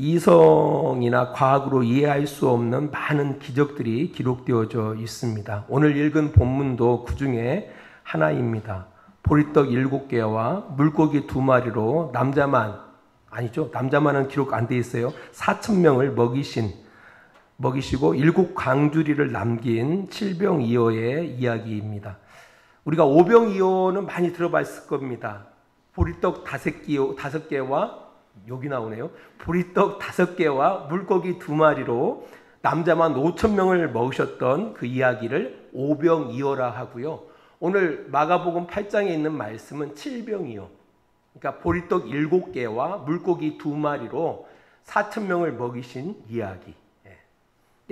이성이나 과학으로 이해할 수 없는 많은 기적들이 기록되어져 있습니다. 오늘 읽은 본문도 그 중에 하나입니다. 보리떡 7개와 물고기 2마리로 남자만은 기록 안 돼 있어요. 4,000명을 먹이시고 7 광주리를 남긴 칠병이어의 이야기입니다. 우리가 오병이어는 많이 들어봤을 겁니다. 보리떡 5개와 여기 나오네요. 보리떡 5개와 물고기 2마리로 남자만 5,000명을 먹으셨던 그 이야기를 오병이어라 하고요. 오늘 마가복음 8장에 있는 말씀은 칠병이어. 그러니까 보리떡 7개와 물고기 2마리로 4,000명을 먹이신 이야기.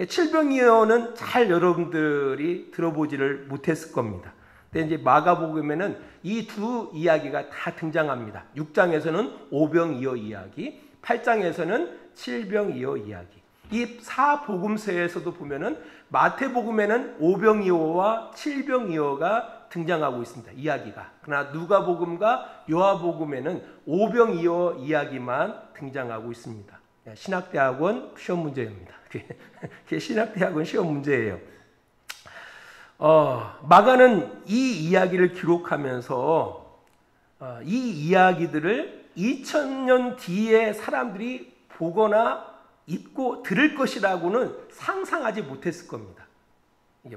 칠병이어는 잘 여러분들이 들어보지를 못했을 겁니다. 근데 이제 마가복음에는 이 두 이야기가 다 등장합니다. 6장에서는 오병이어 이야기, 8장에서는 칠병이어 이야기. 이 사복음서에서도 보면은 마태복음에는 오병이어와 칠병이어가 등장하고 있습니다. 이야기가. 그러나 누가복음과 요한복음에는 오병이어 이야기만 등장하고 있습니다. 신학대학원 시험 문제입니다. 그게 신학대학원 시험 문제예요. 마가는 이 이야기를 기록하면서 이 이야기들을 2000년 뒤에 사람들이 보거나 읽고 들을 것이라고는 상상하지 못했을 겁니다. 이게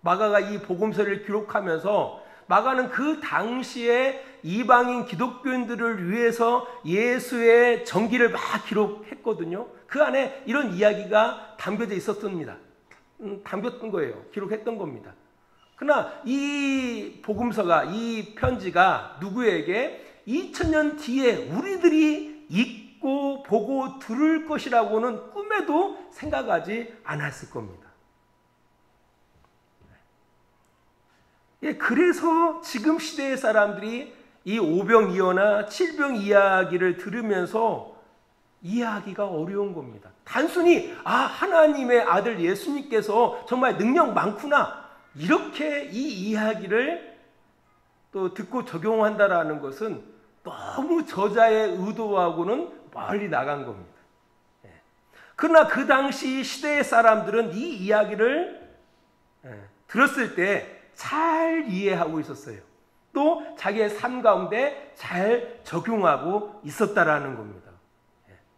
마가가 이 복음서를 기록하면서 마가는 그 당시에 이방인 기독교인들을 위해서 예수의 전기를 막 기록했거든요. 그 안에 이런 이야기가 담겨져 있었습니다. 담겼던 거예요. 기록했던 겁니다. 그러나 이 복음서가, 이 편지가 누구에게 2000년 뒤에 우리들이 읽고 보고 들을 것이라고는 꿈에도 생각하지 않았을 겁니다. 그래서 지금 시대의 사람들이 이 오병이어나 칠병 이야기를 들으면서 이해하기가 어려운 겁니다. 단순히 하나님의 아들 예수님께서 정말 능력 많구나 이렇게 이 이야기를 또 듣고 적용한다라는 것은 너무 저자의 의도하고는 멀리 나간 겁니다. 그러나 그 당시 시대의 사람들은 이 이야기를 들었을 때 잘 이해하고 있었어요. 또 자기의 삶 가운데 잘 적용하고 있었다라는 겁니다.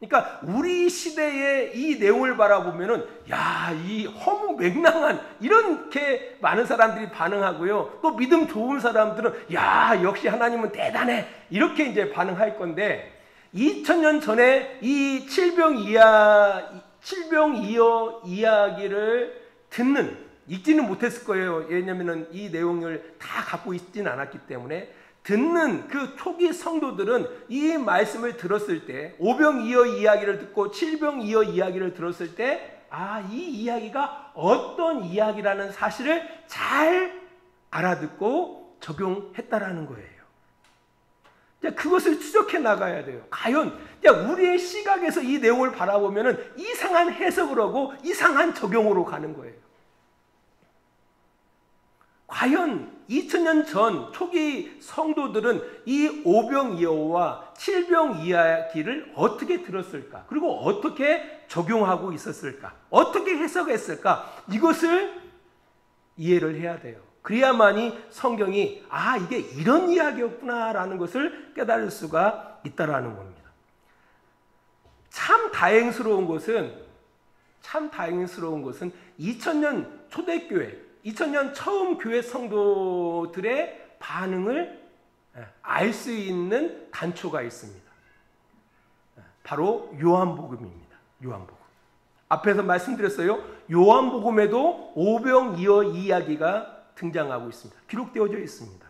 그러니까 우리 시대의 이 내용을 바라보면은 이 허무맹랑한 이렇게 많은 사람들이 반응하고요. 또 믿음 좋은 사람들은 역시 하나님은 대단해 이렇게 이제 반응할 건데 2000년 전에 이 칠병이어 이야기를 읽지는 못했을 거예요. 왜냐면은 이 내용을 다 갖고 있지는 않았기 때문에 듣는 그 초기 성도들은 이 말씀을 들었을 때 오병이어 이야기를 듣고 칠병이어 이야기를 들었을 때 이 이야기가 어떤 이야기라는 사실을 잘 알아듣고 적용했다라는 거예요. 그것을 추적해 나가야 돼요. 과연 우리의 시각에서 이 내용을 바라보면은 이상한 해석을 하고 이상한 적용으로 가는 거예요. 과연 2000년 전 초기 성도들은 이 오병이어와 칠병 이야기를 어떻게 들었을까? 그리고 어떻게 적용하고 있었을까? 어떻게 해석했을까? 이것을 이해를 해야 돼요. 그래야만이 성경이 이게 이런 이야기였구나라는 것을 깨달을 수가 있다라는 겁니다. 참 다행스러운 것은 2000년 초대교회 2000년 처음 교회 성도들의 반응을 알 수 있는 단초가 있습니다. 바로 요한복음입니다. 요한복음. 앞에서 말씀드렸어요. 요한복음에도 오병이어 이야기가 등장하고 있습니다. 기록되어져 있습니다.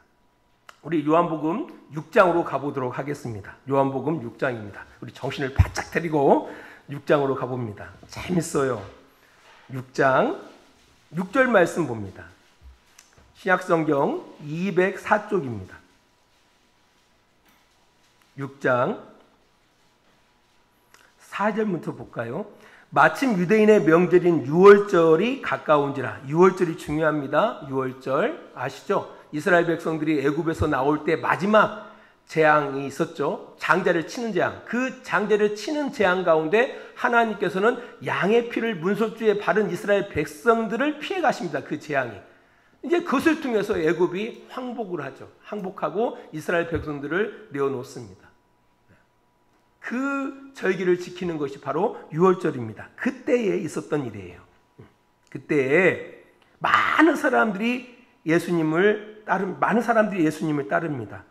우리 요한복음 6장으로 가보도록 하겠습니다. 요한복음 6장입니다. 우리 정신을 바짝 차리고 6장으로 가봅니다. 재밌어요. 6장 6절 말씀 봅니다. 신약성경 204쪽입니다. 6장 4절부터 볼까요? 마침 유대인의 명절인 유월절이 가까운지라. 유월절이 중요합니다. 유월절 아시죠? 이스라엘 백성들이 애굽에서 나올 때 마지막 재앙이 있었죠. 장자를 치는 재앙. 그 장자를 치는 재앙 가운데 하나님께서는 양의 피를 문설주에 바른 이스라엘 백성들을 피해 가십니다. 그 재앙이. 이제 그것을 통해서 애굽이 항복을 하죠. 항복하고 이스라엘 백성들을 내어놓습니다. 그 절기를 지키는 것이 바로 유월절입니다. 그때에 있었던 일이에요. 그때에 많은 사람들이 예수님을 따릅니다.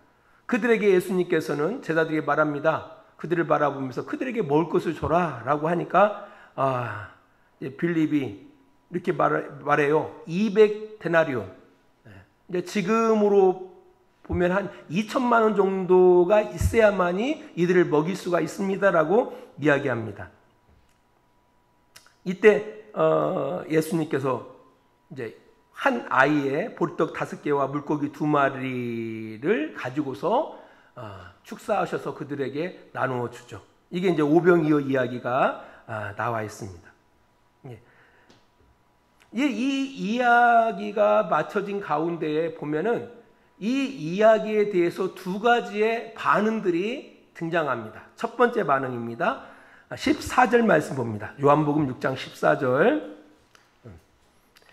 그들에게 예수님께서는 제자들에게 말합니다. 그들을 바라보면서 그들에게 먹을 것을 줘라 라고 하니까 빌립이 이렇게 말해요. 200데나리온. 이제 지금으로 보면 한 2천만 원 정도가 있어야만이 이들을 먹일 수가 있습니다라고 이야기합니다. 이때 예수님께서 이제 한 아이의 보리떡 5개와 물고기 2마리를 가지고서 축사하셔서 그들에게 나누어 주죠. 이게 이제 오병이어 이야기가 나와 있습니다. 이 이야기가 맞춰진 가운데에 보면은 이 이야기에 대해서 2가지의 반응들이 등장합니다. 첫 번째 반응입니다. 14절 말씀 봅니다. 요한복음 6장 14절.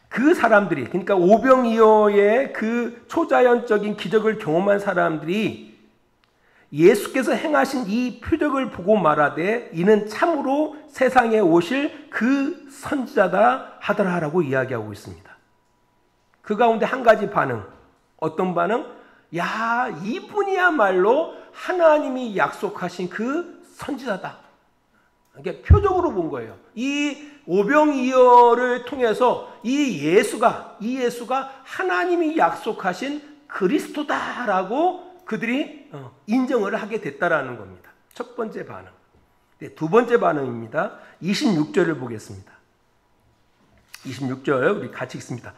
그 사람들이, 그러니까 오병이어의 그 초자연적인 기적을 경험한 사람들이 예수께서 행하신 이 표적을 보고 말하되 이는 참으로 세상에 오실 그 선지자다 하더라라고 이야기하고 있습니다. 그 가운데 한 가지 반응, 어떤 반응? 야, 이분이야말로 하나님이 약속하신 그 선지자다. 그러니까 표적으로 본 거예요. 이 오병이어를 통해서 이 예수가 하나님이 약속하신 그리스도다라고 그들이 인정을 하게 됐다라는 겁니다. 첫 번째 반응. 네, 두 번째 반응입니다. 26절을 보겠습니다. 26절 우리 같이 읽습니다.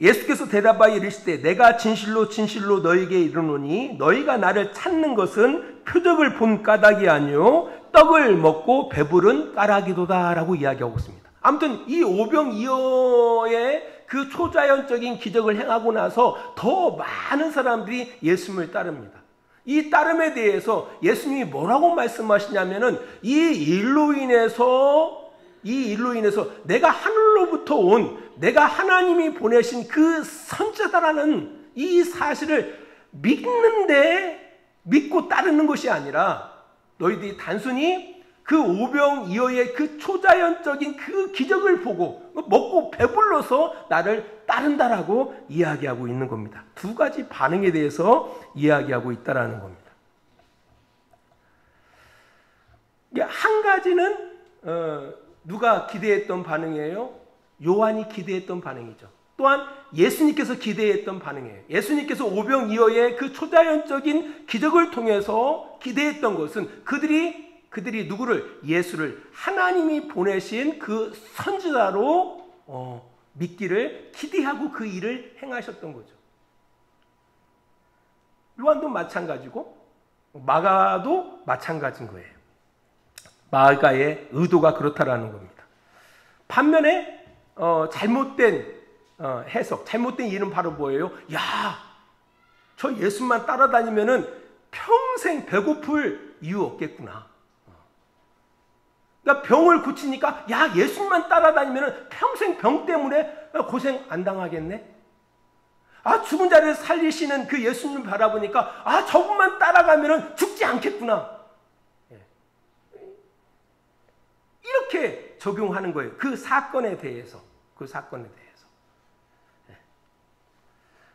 예수께서 대답하여 이르시되 내가 진실로 진실로 너희에게 이르노니 너희가 나를 찾는 것은 표적을 본 까닭이 아니요 떡을 먹고 배부른 까닭이도다라고 이야기하고 있습니다. 아무튼 이 오병이어의 그 초자연적인 기적을 행하고 나서 더 많은 사람들이 예수님을 따릅니다. 이 따름에 대해서 예수님이 뭐라고 말씀하시냐면은 이 일로 인해서 내가 하늘로부터 온 내가 하나님이 보내신 그 선지자다라는 이 사실을 믿고 따르는 것이 아니라 너희들이 단순히 그 오병이어의 그 초자연적인 그 기적을 보고 먹고 배불러서 나를 따른다라고 이야기하고 있는 겁니다. 2가지 반응에 대해서 이야기하고 있다라는 겁니다. 한 가지는 누가 기대했던 반응이에요? 요한이 기대했던 반응이죠. 또한 예수님께서 기대했던 반응이에요. 예수님께서 오병이어의 그 초자연적인 기적을 통해서 기대했던 것은 그들이 누구를? 예수를 하나님이 보내신 그 선지자로 믿기를 기대하고 그 일을 행하셨던 거죠. 요한도 마찬가지고 마가도 마찬가지인 거예요. 마가의 의도가 그렇다라는 겁니다. 반면에 잘못된 해석, 잘못된 일은 바로 뭐예요? 야, 저 예수만 따라다니면은 평생 배고플 이유 없겠구나. 그러니까 병을 고치니까 야, 예수만 따라다니면은 평생 병 때문에 고생 안 당하겠네. 죽은 자를 살리시는 그 예수님 바라보니까 저분만 따라가면은 죽지 않겠구나. 이렇게 적용하는 거예요. 그 사건에 대해서.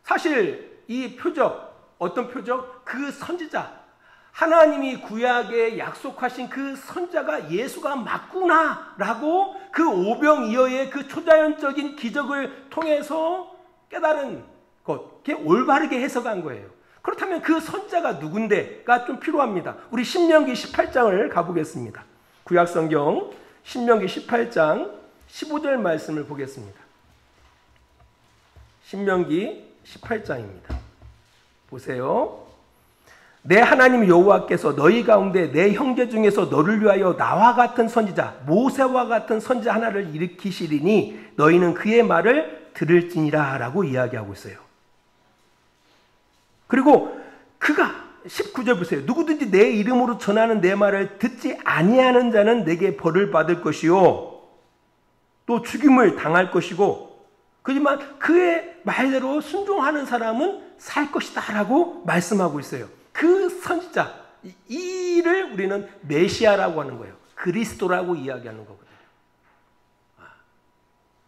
사실 이 표적, 어떤 표적? 그 선지자, 하나님이 구약에 약속하신 그 선지자가 예수가 맞구나라고 그 오병이어의 그 초자연적인 기적을 통해서 깨달은 것, 그게 올바르게 해석한 거예요. 그렇다면 그 선지자가 누군데가 좀 필요합니다. 우리 신명기 18장을 가보겠습니다. 구약성경 신명기 18장 15절 말씀을 보겠습니다. 신명기 18장입니다. 보세요. 내 하나님 여호와께서 너희 가운데 내 형제 중에서 너를 위하여 나와 같은 선지자 모세와 같은 선지자 하나를 일으키시리니 너희는 그의 말을 들을지니라 라고 이야기하고 있어요. 그리고 그가 19절 보세요. 누구든지 내 이름으로 전하는 내 말을 듣지 아니하는 자는 내게 벌을 받을 것이요 또 죽임을 당할 것이고 그지만 그의 말대로 순종하는 사람은 살 것이다 라고 말씀하고 있어요. 그 선지자 이를 우리는 메시아라고 하는 거예요. 그리스도라고 이야기하는 거거든요.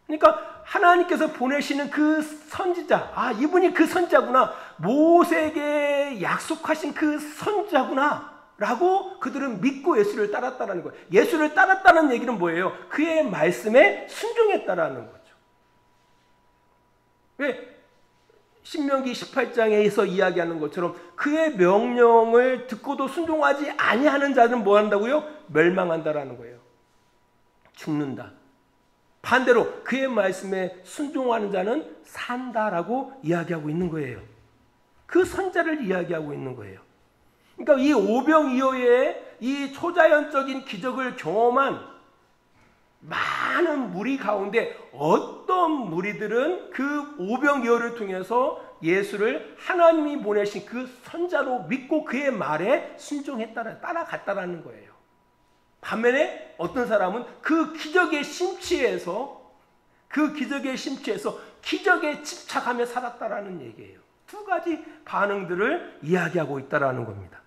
그러니까 하나님께서 보내시는 그 선지자, 이분이 그 선지자구나, 모세에게 약속하신 그 선지자구나 라고 그들은 믿고 예수를 따랐다는 거예요. 예수를 따랐다는 얘기는 뭐예요? 그의 말씀에 순종했다라는 거죠. 왜? 신명기 18장에서 이야기하는 것처럼 그의 명령을 듣고도 순종하지 아니하는 자들은 뭐 한다고요? 멸망한다라는 거예요. 죽는다. 반대로 그의 말씀에 순종하는 자는 산다라고 이야기하고 있는 거예요. 그 선자를 이야기하고 있는 거예요. 그러니까 이 오병이어의 이 초자연적인 기적을 경험한 많은 무리 가운데 어떤 무리들은 그 오병이어를 통해서 예수를 하나님이 보내신 그 선자로 믿고 그의 말에 따라갔다라는 거예요. 반면에 어떤 사람은 그 기적에 심취해서 기적에 집착하며 살았다라는 얘기예요. 두 가지 반응들을 이야기하고 있다라는 겁니다.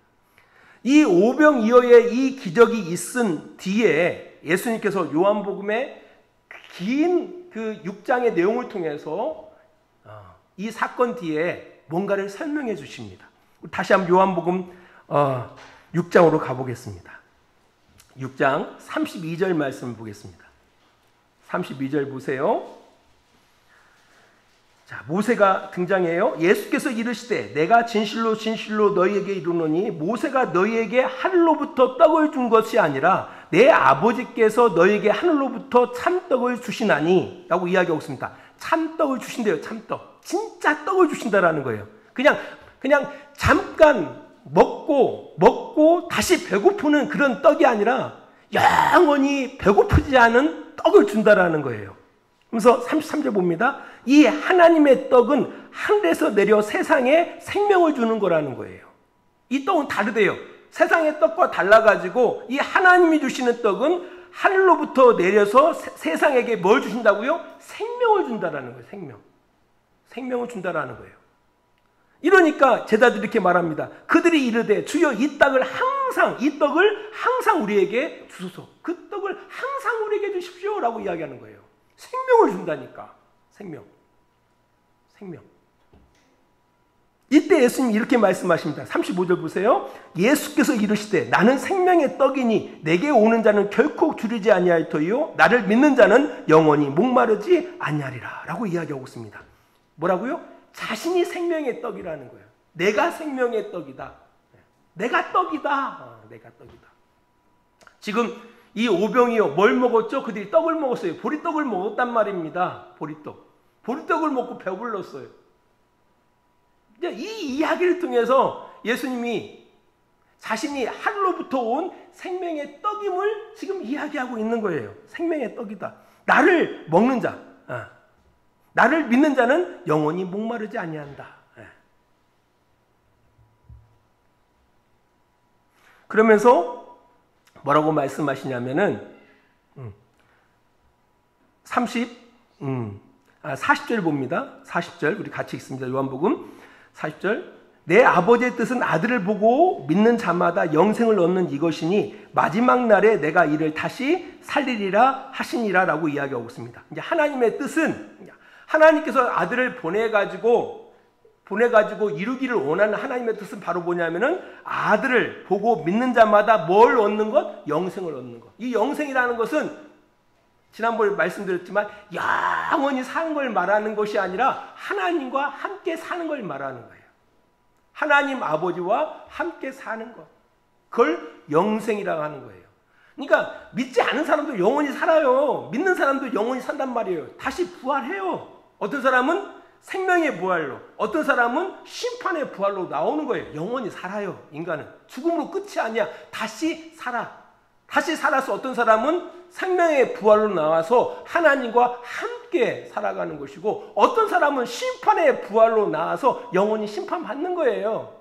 이 오병이어의 이 기적이 있은 뒤에 예수님께서 요한복음의 긴 그 6장의 내용을 통해서 이 사건 뒤에 뭔가를 설명해 주십니다. 다시 한번 요한복음 6장으로 가보겠습니다. 6장 32절 말씀을 보겠습니다. 32절 보세요. 자, 모세가 등장해요. 예수께서 이르시되 내가 진실로 진실로 너희에게 이르노니 모세가 너희에게 하늘로부터 떡을 준 것이 아니라 내 아버지께서 너희에게 하늘로부터 참떡을 주시나니 라고 이야기하고 있습니다. 참떡을 주신대요. 참떡. 진짜 떡을 주신다라는 거예요. 그냥 잠깐 먹고 다시 배고프는 그런 떡이 아니라 영원히 배고프지 않은 떡을 준다라는 거예요. 그래서 33절 봅니다. 이 하나님의 떡은 하늘에서 내려 세상에 생명을 주는 거라는 거예요. 이 떡은 다르대요. 세상의 떡과 달라가지고 이 하나님이 주시는 떡은 하늘로부터 내려서 세상에게 뭘 주신다고요? 생명을 준다라는 거예요. 생명을 준다라는 거예요. 이러니까 제자들이 이렇게 말합니다. 그들이 이르되 주여 이 떡을 항상 우리에게 주소서. 그 떡을 항상 우리에게 주십시오 라고 이야기하는 거예요. 생명을 준다니까. 생명. 이때 예수님이 이렇게 말씀하십니다. 35절 보세요. 예수께서 이르시되 나는 생명의 떡이니 내게 오는 자는 결코 줄이지 아니할 터이요 나를 믿는 자는 영원히 목마르지 아니하리라 라고 이야기하고 있습니다. 뭐라고요? 자신이 생명의 떡이라는 거예요. 내가 생명의 떡이다. 내가 떡이다. 내가 떡이다. 지금 이 오병이어 뭘 먹었죠? 그들이 떡을 먹었어요. 보리떡을 먹었단 말입니다. 보리떡을 먹고 배불렀어요. 이 이야기를 통해서 예수님이 자신이 하늘로부터 온 생명의 떡임을 지금 이야기하고 있는 거예요. 생명의 떡이다. 나를 먹는 자, 나를 믿는 자는 영원히 목마르지 아니한다. 그러면서 뭐라고 말씀하시냐면은 40절 봅니다. 40절 우리 같이 읽습니다. 요한복음 40절 내 아버지의 뜻은 아들을 보고 믿는 자마다 영생을 얻는 이것이니 마지막 날에 내가 이를 다시 살리리라 하시니라 라고 이야기하고 있습니다. 이제 하나님의 뜻은 하나님께서 아들을 보내가지고 이루기를 원하는 하나님의 뜻은 바로 뭐냐면은 아들을 보고 믿는 자마다 뭘 얻는 것? 영생을 얻는 것. 이 영생이라는 것은 지난번에 말씀드렸지만 영원히 사는 걸 말하는 것이 아니라 하나님과 함께 사는 걸 말하는 거예요. 하나님 아버지와 함께 사는 것. 그걸 영생이라고 하는 거예요. 그러니까 믿지 않은 사람도 영원히 살아요. 믿는 사람도 영원히 산단 말이에요. 다시 부활해요. 어떤 사람은 생명의 부활로, 어떤 사람은 심판의 부활로 나오는 거예요. 영원히 살아요. 인간은 죽음으로 끝이 아니야. 다시 살아서 어떤 사람은 생명의 부활로 나와서 하나님과 함께 살아가는 것이고, 어떤 사람은 심판의 부활로 나와서 영원히 심판받는 거예요.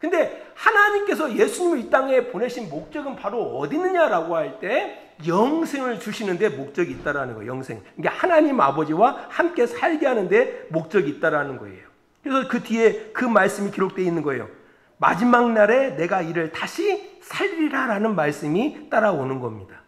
근데 하나님께서 예수님을 이 땅에 보내신 목적은 바로 어디 있느냐라고 할 때 영생을 주시는데 목적이 있다라는 거예요. 영생. 그러니까 하나님 아버지와 함께 살게 하는데 목적이 있다라는 거예요. 그래서 그 뒤에 그 말씀이 기록되어 있는 거예요. 마지막 날에 내가 이를 다시 살리리라라는 말씀이 따라오는 겁니다.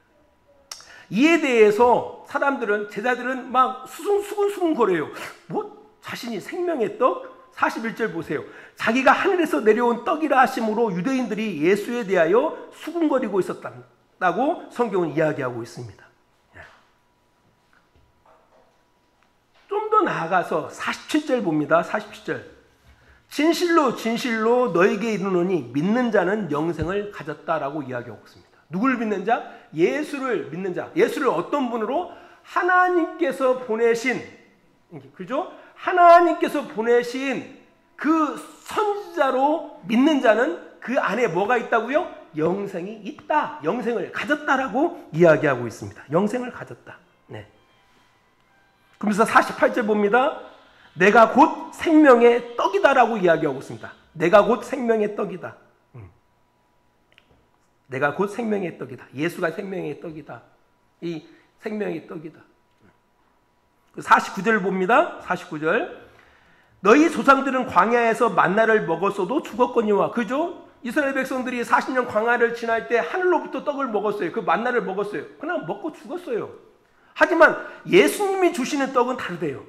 이에 대해서 사람들은, 제자들은 막 수근수근 거려요. 뭐 자신이 생명의 떡? 41절 보세요. 자기가 하늘에서 내려온 떡이라 하심으로 유대인들이 예수에 대하여 수군거리고 있었다고 성경은 이야기하고 있습니다. 좀 더 나아가서 47절 봅니다. 47절. 진실로 진실로 너에게 이르노니 믿는 자는 영생을 가졌다라고 이야기하고 있습니다. 누구를 믿는 자? 예수를 믿는 자. 예수를 어떤 분으로? 하나님께서 보내신, 그죠? 하나님께서 보내신 그 선지자로 믿는 자는 그 안에 뭐가 있다고요? 영생이 있다. 영생을 가졌다라고 이야기하고 있습니다. 영생을 가졌다. 네. 그러면서 48절 봅니다. 내가 곧 생명의 떡이다라고 이야기하고 있습니다. 내가 곧 생명의 떡이다. 내가 곧 생명의 떡이다. 예수가 생명의 떡이다. 이 생명의 떡이다. 49절 봅니다. 49절. 너희 조상들은 광야에서 만나를 먹었어도 죽었거니와. 그죠? 이스라엘 백성들이 40년 광야를 지날 때 하늘로부터 떡을 먹었어요. 그 만나를 먹었어요. 그냥 먹고 죽었어요. 하지만 예수님이 주시는 떡은 다르대요.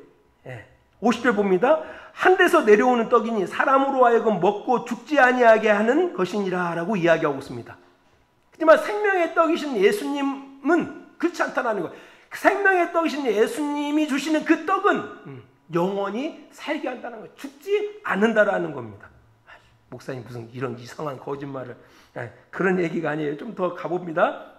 50절 봅니다. 하늘에서 내려오는 떡이니 사람으로 하여금 먹고 죽지 아니하게 하는 것이니라 라고 이야기하고 있습니다. 하지만 생명의 떡이신 예수님은 그렇지 않다는 거예요. 생명의 떡이신 예수님이 주시는 그 떡은 영원히 살게 한다는 거예요. 죽지 않는다라는 겁니다. 목사님 무슨 이런 이상한 거짓말을. 그런 얘기가 아니에요. 좀 더 가봅니다.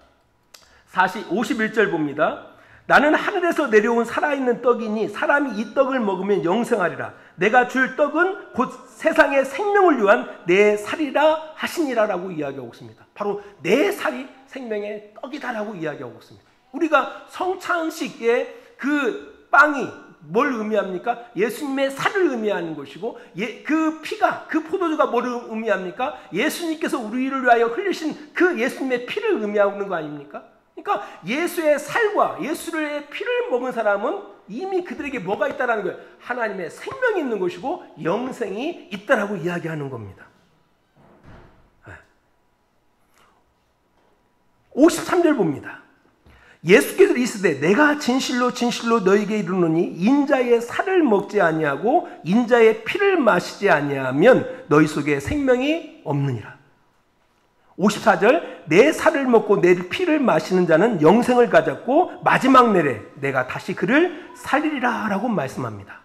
51절 봅니다. 나는 하늘에서 내려온 살아있는 떡이니 사람이 이 떡을 먹으면 영생하리라. 내가 줄 떡은 곧 세상의 생명을 위한 내 살이라 하시니라 라고 이야기하고 있습니다. 바로 내 살이 생명의 떡이다라고 이야기하고 있습니다. 우리가 성찬식의 그 빵이 뭘 의미합니까? 예수님의 살을 의미하는 것이고, 그 피가, 그 포도주가 뭘 의미합니까? 예수님께서 우리를 위하여 흘리신 그 예수님의 피를 의미하는 거 아닙니까? 그러니까 예수의 살과 예수의 피를 먹은 사람은 이미 그들에게 뭐가 있다는 거예요? 하나님의 생명이 있는 것이고 영생이 있다라고 이야기하는 겁니다. 53절 봅니다. 예수께서 이르시되 내가 진실로 진실로 너희에게 이르노니 인자의 살을 먹지 아니하고 인자의 피를 마시지 아니하면 너희 속에 생명이 없느니라. 54절 내 살을 먹고 내 피를 마시는 자는 영생을 가졌고 마지막 날에 내가 다시 그를 살리리라 라고 말씀합니다.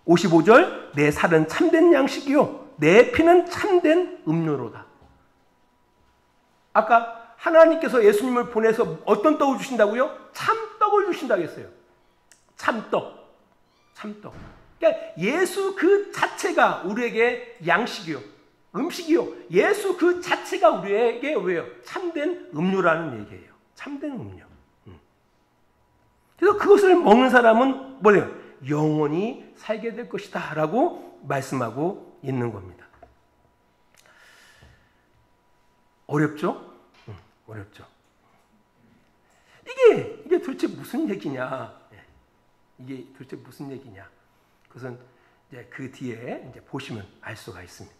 55절 내 살은 참된 양식이요 내 피는 참된 음료로다. 아까 하나님께서 예수님을 보내서 어떤 떡을 주신다고요? 참떡을 주신다고 했어요. 참떡. 참떡. 그러니까 예수 그 자체가 우리에게 양식이요. 음식이요. 예수 그 자체가 우리에게 왜요? 참된 음료라는 얘기예요. 참된 음료. 그래서 그것을 먹는 사람은 뭐래요? 영원히 살게 될 것이다 라고 말씀하고 있는 겁니다. 어렵죠? 어렵죠. 이게 도대체 무슨 얘기냐? 이게 도대체 무슨 얘기냐? 그것은 이제 그 뒤에 이제 보시면 알 수가 있습니다.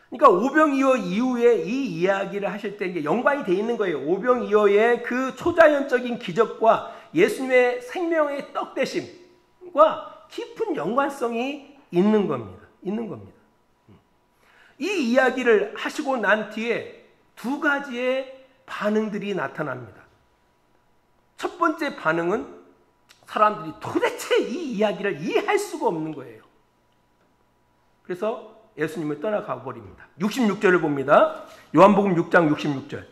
그러니까 오병이어 이후에 이 이야기를 하실 때 이게 연관이 돼 있는 거예요. 오병이어의 그 초자연적인 기적과 예수님의 생명의 떡 되심과 깊은 연관성이 있는 겁니다. 있는 겁니다. 이 이야기를 하시고 난 뒤에 두 가지의 반응들이 나타납니다. 첫 번째 반응은 사람들이 도대체 이 이야기를 이해할 수가 없는 거예요. 그래서 예수님을 떠나가 버립니다. 66절을 봅니다. 요한복음 6장 66절.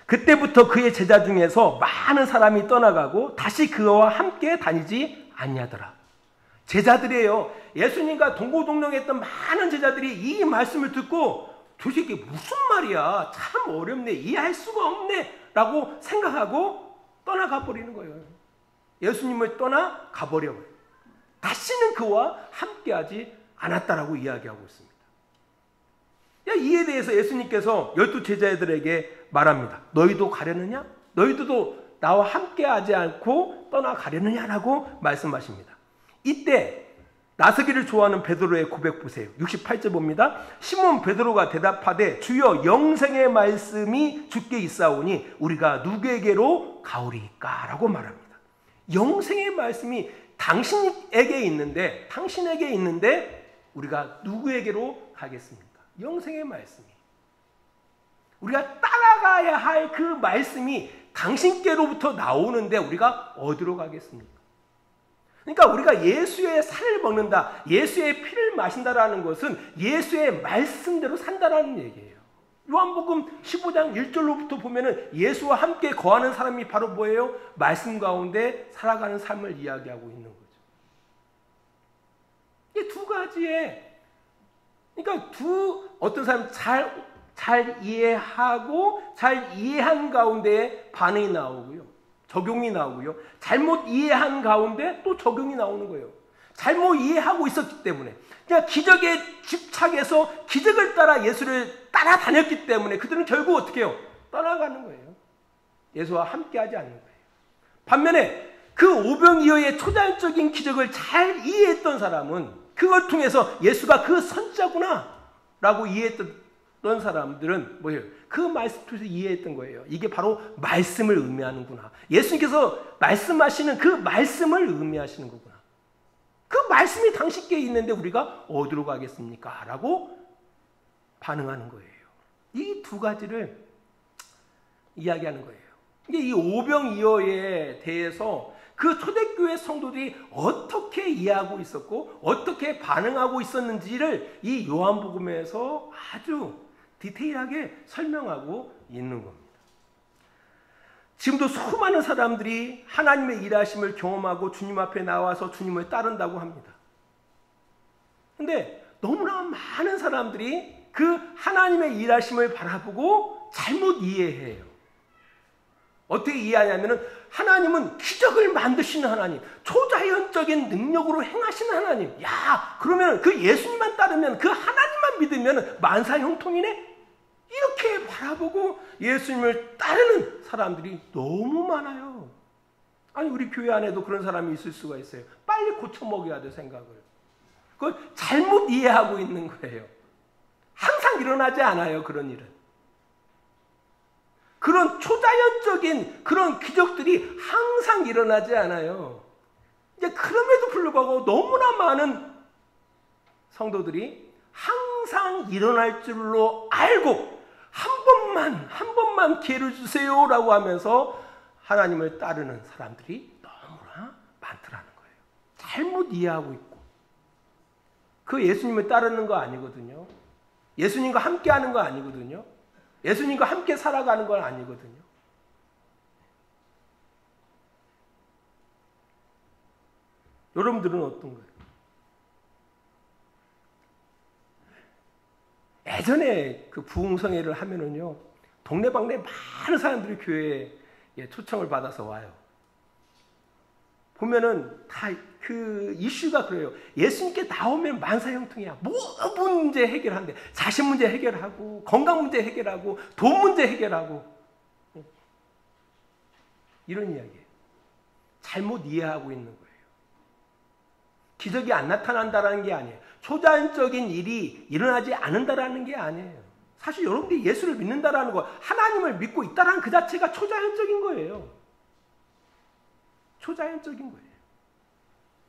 그때부터 그의 제자 중에서 많은 사람이 떠나가고 다시 그와 함께 다니지 아니하더라. 제자들이에요. 예수님과 동고동락했던 많은 제자들이 이 말씀을 듣고 도대체 이게 무슨 말이야? 참 어렵네. 이해할 수가 없네. 라고 생각하고 떠나가 버리는 거예요. 예수님을 떠나가 버려요. 다시는 그와 함께하지 않았다라고 이야기하고 있습니다. 이에 대해서 예수님께서 12 제자들에게 말합니다. 너희도 가려느냐? 너희들도 나와 함께 하지 않고 떠나가려느냐라고 말씀하십니다. 이때 나서기를 좋아하는 베드로의 고백 보세요. 68절 봅니다. 시몬 베드로가 대답하되 주여 영생의 말씀이 주께 있사오니 우리가 누구에게로 가오리까? 라고 말합니다. 영생의 말씀이 당신에게 있는데 우리가 누구에게로 가겠습니까? 영생의 말씀이. 우리가 따라가야 할 그 말씀이 당신께로부터 나오는데 우리가 어디로 가겠습니까? 그러니까 우리가 예수의 살을 먹는다, 예수의 피를 마신다라는 것은 예수의 말씀대로 산다라는 얘기예요. 요한복음 15장 1절로부터 보면은 예수와 함께 거하는 사람이 바로 뭐예요? 말씀 가운데 살아가는 삶을 이야기하고 있는 거죠. 이게 두 가지의, 그러니까 어떤 사람 잘 이해하고 잘 이해한 가운데 반응이 나오고요. 적용이 나오고요. 잘못 이해한 가운데 또 적용이 나오는 거예요. 잘못 이해하고 있었기 때문에. 그냥 기적에 집착해서 기적을 따라 예수를 따라다녔기 때문에 그들은 결국 어떻게 해요? 떠나가는 거예요. 예수와 함께하지 않는 거예요. 반면에 그 오병이어의 초자연적인 기적을 잘 이해했던 사람은 그걸 통해서 예수가 그 선자구나 라고 이해했던 사람들은 뭐예요? 그 말씀 통해서 이해했던 거예요. 이게 바로 말씀을 의미하는구나. 예수님께서 말씀하시는 그 말씀을 의미하시는 거구나. 그 말씀이 당신께 있는데 우리가 어디로 가겠습니까? 라고 반응하는 거예요. 이 두 가지를 이야기하는 거예요. 이게 이 오병이어에 대해서 그 초대교회 성도들이 어떻게 이해하고 있었고 어떻게 반응하고 있었는지를 이 요한복음에서 아주 디테일하게 설명하고 있는 겁니다. 지금도 수많은 사람들이 하나님의 일하심을 경험하고 주님 앞에 나와서 주님을 따른다고 합니다. 그런데 너무나 많은 사람들이 그 하나님의 일하심을 바라보고 잘못 이해해요. 어떻게 이해하냐면 하나님은 기적을 만드시는 하나님, 초자연적인 능력으로 행하시는 하나님. 야, 그러면 그 예수님만 따르면 그 하나님만 믿으면 만사형통이네? 이렇게 바라보고 예수님을 따르는 사람들이 너무 많아요. 아니 우리 교회 안에도 그런 사람이 있을 수가 있어요. 빨리 고쳐먹여야 돼 생각을. 그걸 잘못 이해하고 있는 거예요. 항상 일어나지 않아요. 그런 일은. 그런 초자연적인 그런 기적들이 항상 일어나지 않아요. 이제 그럼에도 불구하고 너무나 많은 성도들이 항상 일어날 줄로 알고 한 번만 기회를 주세요라고 하면서 하나님을 따르는 사람들이 너무나 많더라는 거예요. 잘못 이해하고 있고. 그 예수님을 따르는 거 아니거든요. 예수님과 함께 하는 거 아니거든요. 예수님과 함께 살아가는 건 아니거든요. 여러분들은 어떤 거예요? 예전에 그 부흥성회를 하면은요, 동네방네 많은 사람들이 교회에 초청을 받아서 와요. 보면은 다 그 이슈가 그래요. 예수님께 나오면 만사형통이야. 모든 문제 해결한대. 자신 문제 해결하고, 건강 문제 해결하고, 돈 문제 해결하고. 이런 이야기예요. 잘못 이해하고 있는 거예요. 기적이 안 나타난다는 게 아니에요. 초자연적인 일이 일어나지 않는다라는 게 아니에요. 사실 여러분들이 예수를 믿는다라는 거, 하나님을 믿고 있다라는 그 자체가 초자연적인 거예요. 초자연적인 거예요.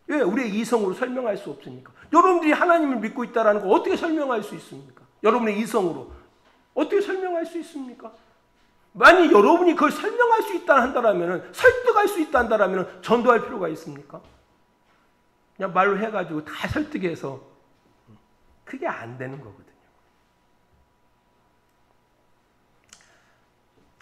왜 우리의 이성으로 설명할 수 없습니까? 여러분들이 하나님을 믿고 있다라는 거 어떻게 설명할 수 있습니까? 여러분의 이성으로 어떻게 설명할 수 있습니까? 만약 여러분이 그걸 설명할 수 있다 한다라면, 설득할 수 있다 한다라면 전도할 필요가 있습니까? 그냥 말로 해가지고 다 설득해서 그게 안 되는 거거든요.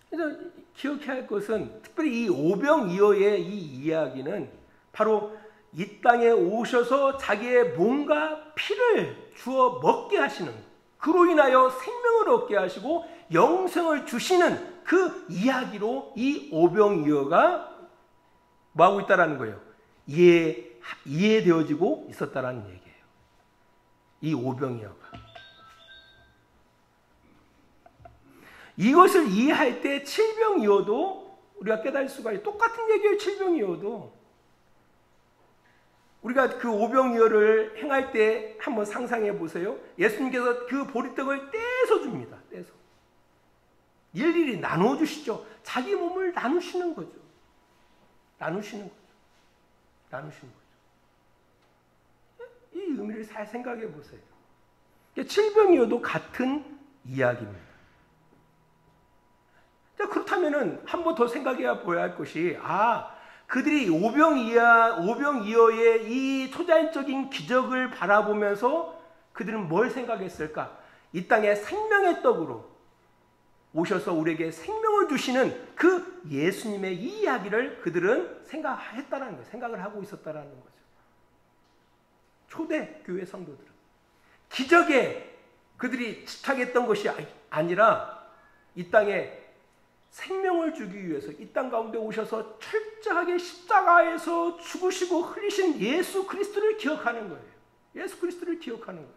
그래서 기억해야 할 것은 특별히 이 오병이어의 이 이야기는 바로 이 땅에 오셔서 자기의 몸과 피를 주어 먹게 하시는, 그로 인하여 생명을 얻게 하시고 영생을 주시는 그 이야기로 이 오병이어가 뭐하고 있다라는 거예요? 이해되어지고 있었다라는 얘기예요. 이 오병이어가. 이것을 이해할 때 칠병이어도 우리가 깨달을 수가 있어요. 똑같은 얘기예요. 칠병이어도. 우리가 그 오병이어를 행할 때 한번 상상해 보세요. 예수님께서 그 보리떡을 떼서 줍니다. 떼서. 일일이 나누어 주시죠. 자기 몸을 나누시는 거죠. 나누시는 거죠. 나누시는 거죠. 이 의미를 잘 생각해 보세요. 칠병이어도 같은 이야기입니다. 자, 그렇다면은 한 번 더 생각해 보아야 할 것이, 그들이 오병이어의 이 초자연적인 기적을 바라보면서 그들은 뭘 생각했을까? 이 땅에 생명의 떡으로 오셔서 우리에게 생명을 주시는 그 예수님의 이 이야기를 그들은 생각했다는 거예요. 생각을 하고 있었다는 거죠. 초대 교회 성도들은 기적에 그들이 집착했던 것이 아니라 이 땅에 생명을 주기 위해서 이 땅 가운데 오셔서 철저하게 십자가에서 죽으시고 흘리신 예수 그리스도를 기억하는 거예요. 예수 그리스도를 기억하는 거예요.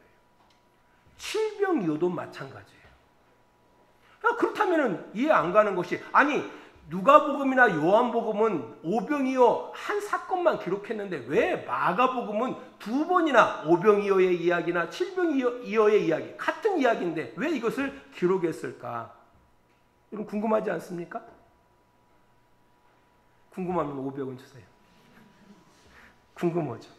칠병이어도 마찬가지예요. 그렇다면 이해 안 가는 것이, 누가복음이나 요한복음은 오병이어 한 사건만 기록했는데 왜 마가복음은 두 번이나 오병이어의 이야기나 칠병이어의 이야기, 같은 이야기인데 왜 이것을 기록했을까? 여러분 궁금하지 않습니까? 궁금하면 500원 주세요. 궁금하죠?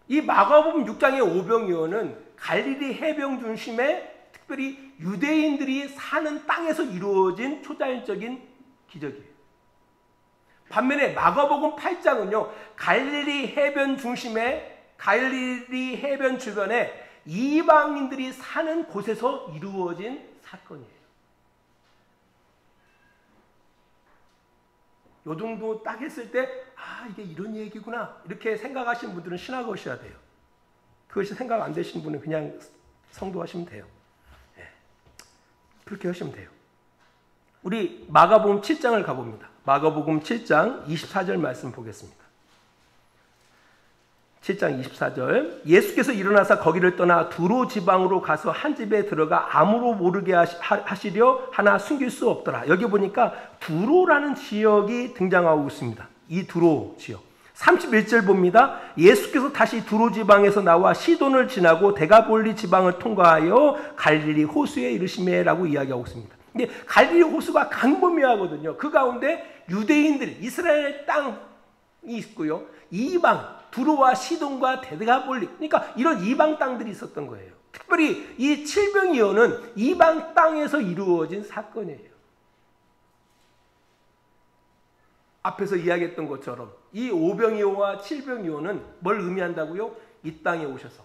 이 마가복음 6장의 오병이어는 갈릴리 해변 중심의 특별히 유대인들이 사는 땅에서 이루어진 초자연적인 기적이에요. 반면에 마가복음 8장은요, 갈릴리 해변 주변에 이방인들이 사는 곳에서 이루어진 사건이에요. 요 정도 딱 했을 때, 이게 이런 얘기구나, 이렇게 생각하시는 분들은 신학하셔야 돼요. 그것이 생각 안 되시는 분은 그냥 성도하시면 돼요. 그렇게 하시면 돼요. 우리 마가복음 7장을 가봅니다. 마가복음 7장 24절 말씀 보겠습니다. 7장 24절, 예수께서 일어나서 거기를 떠나 두로 지방으로 가서 한 집에 들어가 아무로 모르게 하시려 하나 숨길 수 없더라. 여기 보니까 두로라는 지역이 등장하고 있습니다. 이 두로 지역. 31절 봅니다. 예수께서 다시 두로 지방에서 나와 시돈을 지나고 데가볼리 지방을 통과하여 갈릴리 호수에 이르시매라고 이야기하고 있습니다. 근데 갈릴리 호수가 광범위하거든요. 그 가운데 유대인들, 이스라엘 땅이 있고요. 이방, 두로와 시돈과 데가볼리, 그러니까 이런 이방 땅들이 있었던 거예요. 특별히 이 칠병이어는 이방 땅에서 이루어진 사건이에요. 앞에서 이야기했던 것처럼 이 오병이어와 칠병이어는 뭘 의미한다고요? 이 땅에 오셔서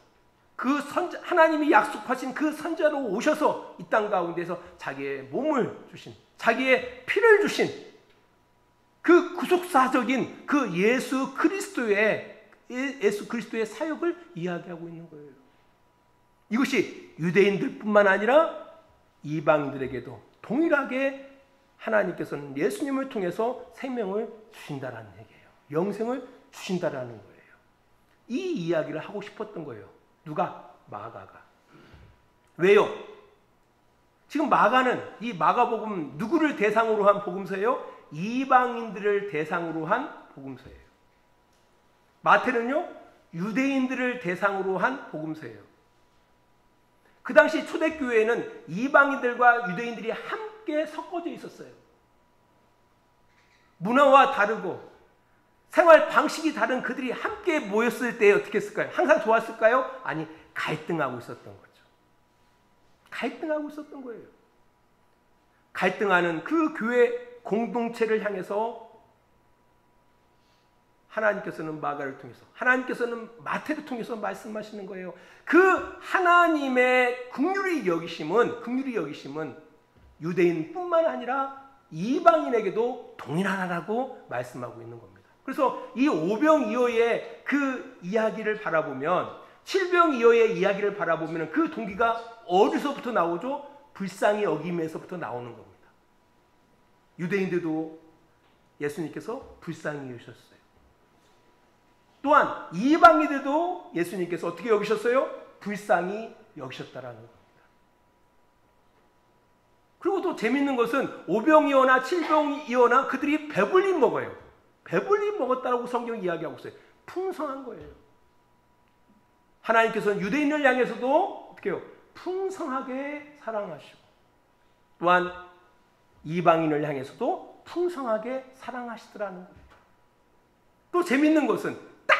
그 선자, 하나님이 약속하신 그 선자로 오셔서 이 땅 가운데서 자기의 몸을 주신, 자기의 피를 주신 그 구속사적인 그 예수 그리스도의 사역을 이야기하고 있는 거예요. 이것이 유대인들뿐만 아니라 이방인들에게도 동일하게 하나님께서는 예수님을 통해서 생명을 주신다라는 얘기예요. 영생을 주신다라는 거예요. 이 이야기를 하고 싶었던 거예요. 누가? 마가가. 왜요? 지금 마가는, 이 마가복음 누구를 대상으로 한 복음서예요? 이방인들을 대상으로 한 복음서예요. 마태는요, 유대인들을 대상으로 한 복음서예요. 그 당시 초대교회에는 이방인들과 유대인들이 함께 섞어져 있었어요. 문화와 다르고 생활 방식이 다른 그들이 함께 모였을 때 어떻게 했을까요? 항상 좋았을까요? 아니, 갈등하고 있었던 거죠. 갈등하고 있었던 거예요. 갈등하는 그 교회 공동체를 향해서 하나님께서는 마가를 통해서, 하나님께서는 마태를 통해서 말씀하시는 거예요. 그 하나님의 긍휼히 여기심은 유대인뿐만 아니라 이방인에게도 동일하다라고 말씀하고 있는 겁니다. 그래서 이 오병이어의 그 이야기를 바라보면, 칠병이어의 이야기를 바라보면 그 동기가 어디서부터 나오죠? 불쌍히 여김에서부터 나오는 겁니다. 유대인들도 예수님께서 불쌍히 여기셨어요. 또한 이방인들도 예수님께서 어떻게 여기셨어요? 불쌍히 여기셨다라는 겁니다. 또 재밌는 것은 오병이어나 칠병이어나 그들이 배불리 먹어요. 배불리 먹었다라고 성경이 이야기하고 있어요. 풍성한 거예요. 하나님께서는 유대인을 향해서도 어떻게 해요? 풍성하게 사랑하시고 또한 이방인을 향해서도 풍성하게 사랑하시더라는 거예요. 또 재밌는 것은 딱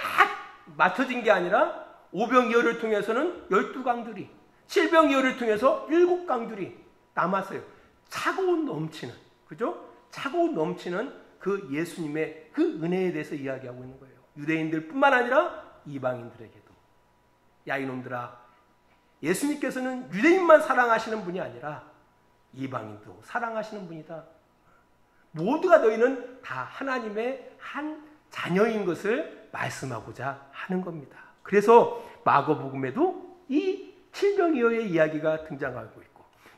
맞춰진 게 아니라 오병이어를 통해서는 12강들이, 칠병이어를 통해서 7강들이 남았어요. 차고 넘치는, 그죠? 차고 넘치는 그 예수님의 그 은혜에 대해서 이야기하고 있는 거예요. 유대인들 뿐만 아니라 이방인들에게도. 야, 이놈들아, 예수님께서는 유대인만 사랑하시는 분이 아니라 이방인도 사랑하시는 분이다. 모두가 너희는 다 하나님의 한 자녀인 것을 말씀하고자 하는 겁니다. 그래서 마가복음에도 이 칠병이어의 이야기가 등장하고 있고,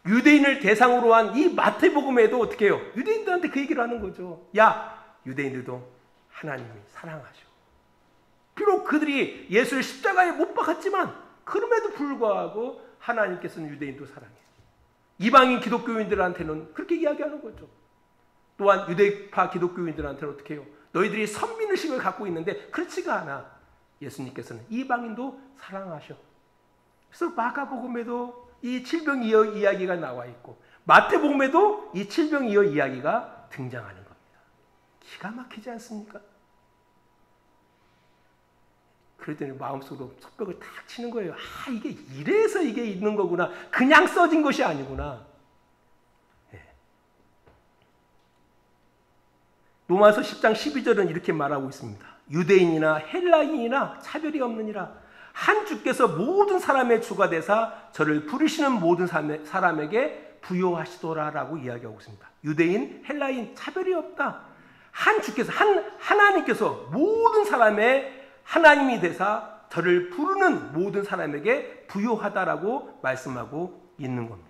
유대인을 대상으로 한 이 마태복음에도 어떻게 해요? 유대인들한테 그 얘기를 하는 거죠. 야, 유대인들도 하나님이 사랑하셔. 비록 그들이 예수를 십자가에 못 박았지만 그럼에도 불구하고 하나님께서는 유대인도 사랑해요. 이방인 기독교인들한테는 그렇게 이야기하는 거죠. 또한 유대파 기독교인들한테는 어떻게 해요? 너희들이 선민의식을 갖고 있는데 그렇지가 않아. 예수님께서는 이방인도 사랑하셔. 그래서 마가복음에도 이 칠병이어 이야기가 나와 있고 마태복음에도 이 칠병이어 이야기가 등장하는 겁니다. 기가 막히지 않습니까? 그랬더니 마음속으로 속벽을 탁 치는 거예요. 아, 이게 이래서 이게 있는 거구나. 그냥 써진 것이 아니구나. 네. 로마서 10장 12절은 이렇게 말하고 있습니다. 유대인이나 헬라인이나 차별이 없느니라. 한 주께서 모든 사람의 주가 되사 저를 부르시는 모든 사람에게 부요하시더라라고 이야기하고 있습니다. 유대인, 헬라인 차별이 없다. 한 주께서, 하나님께서 모든 사람의 하나님이 되사 저를 부르는 모든 사람에게 부요하다라고 말씀하고 있는 겁니다.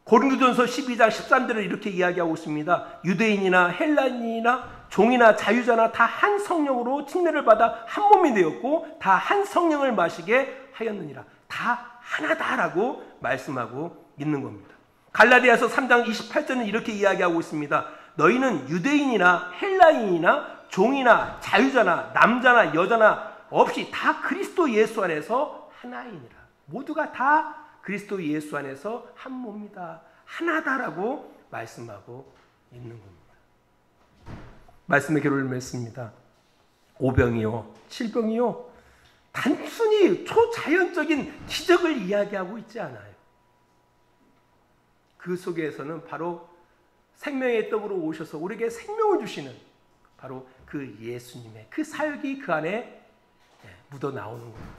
고린도전서 12장 13절을 이렇게 이야기하고 있습니다. 유대인이나 헬라인이나 종이나 자유자나 다 한 성령으로 침례를 받아 한 몸이 되었고 다 한 성령을 마시게 하였느니라. 다 하나다라고 말씀하고 있는 겁니다. 갈라디아서 3장 28절은 이렇게 이야기하고 있습니다. 너희는 유대인이나 헬라인이나 종이나 자유자나 남자나 여자나 없이 다 그리스도 예수 안에서 하나이니라. 모두가 다 그리스도 예수 안에서 한 몸이다. 하나다라고 말씀하고 있는 겁니다. 말씀의 결론을 맺습니다. 오병이요, 칠병이요, 단순히 초자연적인 기적을 이야기하고 있지 않아요. 그 속에서는 바로 생명의 떡으로 오셔서 우리에게 생명을 주시는 바로 그 예수님의 그 사역이 그 안에 묻어 나오는 겁니다.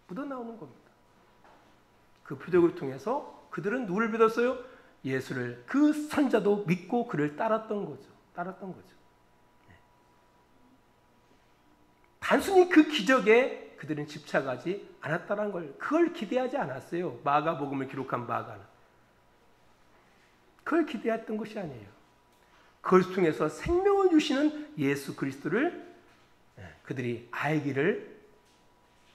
묻어 나오는 겁니다. 그 표적을 통해서 그들은 누구를 믿었어요? 예수를, 그 선자도 믿고 그를 따랐던 거죠. 단순히 그 기적에 그들은 집착하지 않았다는 걸, 그걸 기대하지 않았어요. 마가복음을 기록한 마가는 그걸 기대했던 것이 아니에요. 그걸 통해서 생명을 주시는 예수 그리스도를 그들이 알기를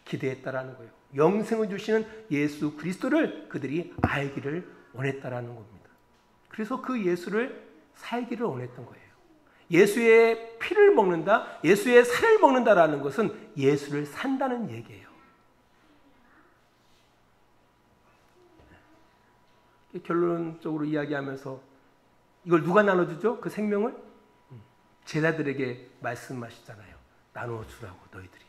기대했다라는 거예요. 영생을 주시는 예수 그리스도를 그들이 알기를 원했다라는 겁니다. 그래서 그 예수를 살기를 원했던 거예요. 예수의 피를 먹는다, 예수의 살을 먹는다라는 것은 예수를 산다는 얘기예요. 결론적으로 이야기하면서 이걸 누가 나눠주죠? 그 생명을? 제자들에게 말씀하시잖아요. 나누어주라고, 너희들이.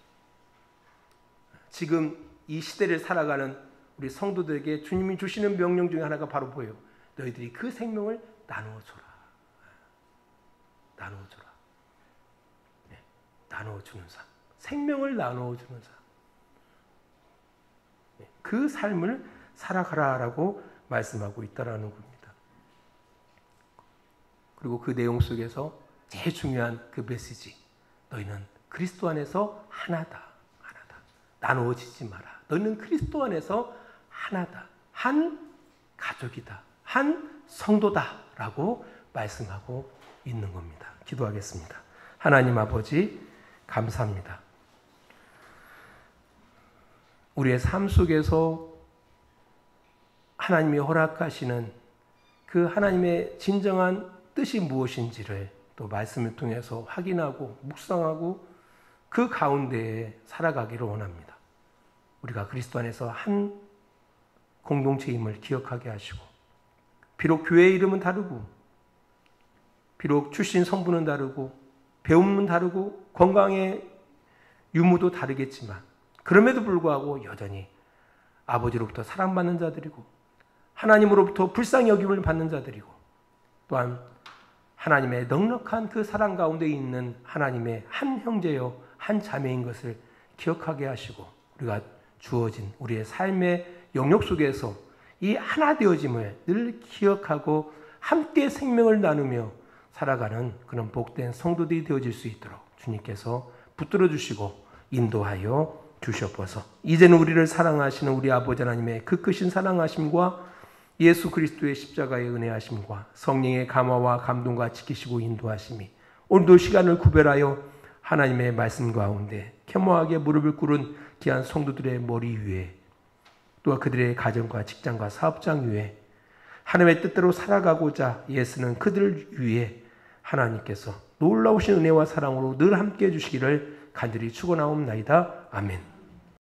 지금 이 시대를 살아가는 우리 성도들에게 주님이 주시는 명령 중에 하나가 바로 뭐예요? 너희들이 그 생명을 나누어줘라. 나누어줘라. 나누어주는 삶. 생명을 나누어주는 삶. 그 삶을 살아가라라고 말씀하고 있다라는 겁니다. 그리고 그 내용 속에서 제일 중요한 그 메시지. 너희는 그리스도 안에서 하나다. 하나다. 나누어지지 마라. 너희는 그리스도 안에서 하나다. 한 가족이다. 한 성도다라고 말씀하고 있는 겁니다. 기도하겠습니다. 하나님 아버지 감사합니다. 우리의 삶 속에서 하나님이 허락하시는 그 하나님의 진정한 뜻이 무엇인지를 또 말씀을 통해서 확인하고 묵상하고 그 가운데에 살아가기를 원합니다. 우리가 그리스도 안에서 한 공동체임을 기억하게 하시고, 비록 교회 이름은 다르고, 비록 출신 성분은 다르고, 배움은 다르고, 건강의 유무도 다르겠지만, 그럼에도 불구하고 여전히 아버지로부터 사랑받는 자들이고, 하나님으로부터 불쌍히 여김을 받는 자들이고, 또한 하나님의 넉넉한 그 사랑 가운데 있는 하나님의 한 형제요 한 자매인 것을 기억하게 하시고, 우리가 주어진 우리의 삶의 영역 속에서 이 하나 되어짐을 늘 기억하고 함께 생명을 나누며 살아가는 그런 복된 성도들이 되어질 수 있도록 주님께서 붙들어 주시고 인도하여 주시옵소서. 이제는 우리를 사랑하시는 우리 아버지 하나님의 그 크신 사랑하심과 예수 그리스도의 십자가의 은혜하심과 성령의 감화와 감동과 지키시고 인도하심이 오늘도 시간을 구별하여 하나님의 말씀 가운데 겸허하게 무릎을 꿇은 귀한 성도들의 머리 위에, 또 그들의 가정과 직장과 사업장 위에 하나님의 뜻대로 살아가고자 애쓰는 그들 위에 하나님께서 놀라우신 은혜와 사랑으로 늘 함께해 주시기를 간절히 축원하옵나이다. 아멘.